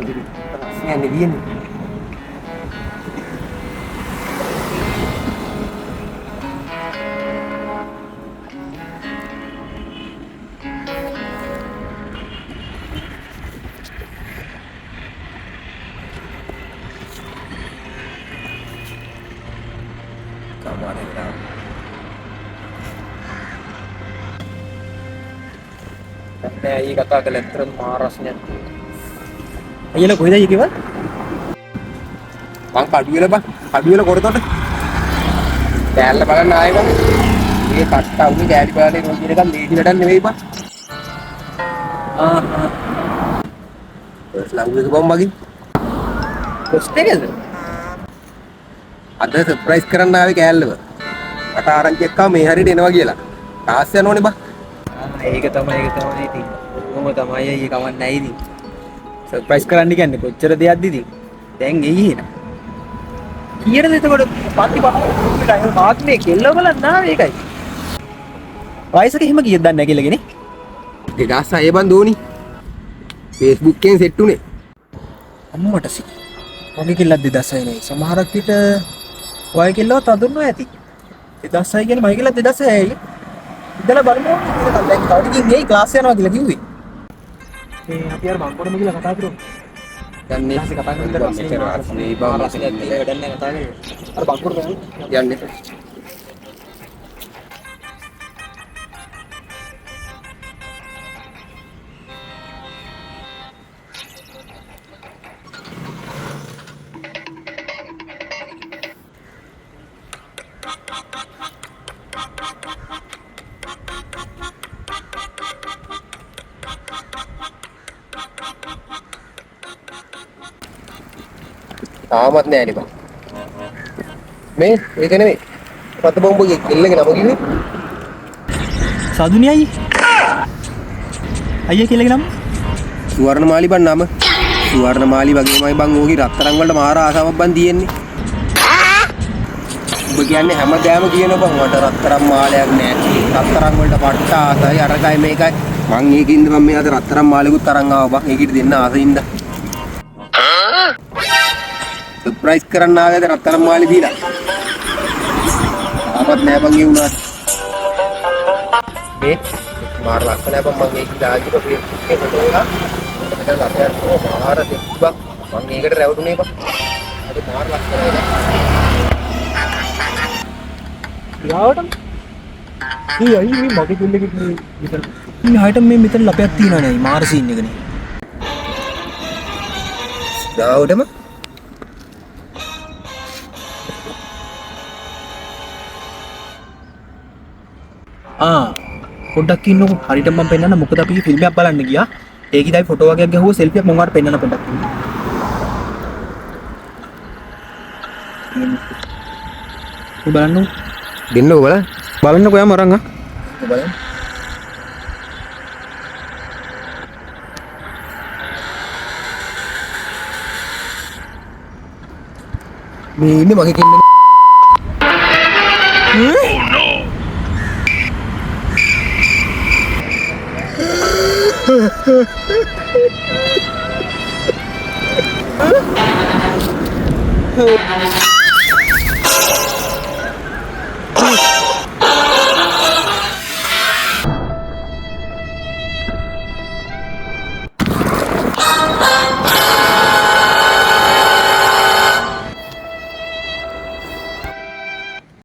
Ini dia nih. Kamar itu. Ini kata elektron marasnya. Ayo කොහෙද අයියේ කිව්වා? මං කඩුවෙල බං. කඩුවෙල කොරතොට. කෑල්ල බලන්න ආයේ බං. මේ කට්ට උනේ කෑලි බලන්නේ නෝ කියන එක ලේසි වැඩක් නෙවෙයි බං. ලව් එක බං මගින්. කොස්ට් එකද? අද සර්ප්‍රයිස් කරන්න ආවේ කෑල්ලව. මට ආරංචි එක්කව මේ හරියට එනවා කියලා. තාස් යනෝනේ බං. ඒක තමයි ඉතින්. කොහොම තමයි අයියේ කවන්නේ නැහැ ඉතින්. සර්ප්‍රයිස් කරන්න කියන්නේ කොච්චර දෙයක්ද ඉතින් දැන් එයි එන කීයටද එතකොට පන්ති පහ මාත්මේ කෙල්ල බලන්න ආවේ ඒකයි වයසක එහෙම කීයද දන්නේ නැහැ කෙල්ලගෙන 2006 බන් දෝනි Facebook එකෙන් සෙට් උනේ අම්මට සි වගේ කෙල්ලක් 2006 නේ සමහරක් විට වය කෙල්ලවත් අඳුරනවා ඇති 2006 කියන්නේ මයි කෙල්ලක් 2006යි ඉතල බලමු ඉතල දැන් කවුරුකින් ගෙයි ක්ලාස් යනවා කියලා කිව්වේ අපි අර බංකොඩම ගිහලා කතා කරමු. දැන් මේ කතා කරලා මෙතන රාත්‍රී බාරසියක් වැඩක් නැහැ කතා කරේ. අර බංකොඩ යන්නේ. තාමත් නෑ නේ බං. මේ ඒක නෙමෙයි. පත බොම්බගේ කෙල්ලගේ නම කිව්වේ? සාදුනි අයියේ කෙල්ලගේ නම? සුවර්ණමාලි බං නම. සුවර්ණමාලි වගේමයි බං ඕකේ රත්තරන් වලට මාර ආසාවක් බං තියෙන්නේ. ඔබ කියන්නේ හැමදාම කියන බං මට රත්තරන් මාලයක් නෑ. රත්තරන් වලට පට්ට ආසයි අරකයි මේකයි. මං ඒකින්ද මම මේ අද රත්තරන් මාලෙකුත් තරන් ආවා බං. ඒකිට දෙන්න ආසින්ද. සර්ප්‍රයිස් කරන්න ආවේද රත්තරන් මාලි දීලා. ආපත් නෑ බං ඒ උනාට. මේ මාර ලස්සනයි බං මං ඒක දාජික Facebook එකේ ෆොටෝ එක. මෙතන අපේ මාර දෙක්බක් මං ඒකට රැවටුනේ බං. අද මාර ලස්සනයි නේ. යාවටම අයියේ මේ මගේ කෙල්ලෙක් මෙතන මේ හයිට මේ මෙතන ලපයක් තියනවා නේ මාර සීන් එකනේ. දාවටම පොඩ්ඩක් ඉන්නකො හරියට මම පෙන්නන්න මොකද අපි ෆිල්ම් එකක් බලන්න ගියා ඒකයි ෆොටෝ වගේක් ගහුවා සෙල්ෆි එකක් මම ඔයාලට පෙන්නන්න පොඩ්ඩක් බලන්න දෙන්නකෝ බලන්න බලන්නකෝ යාම අරන් බලන්න මේ ඉන්නේ මගේ කෙල්ල Oh no.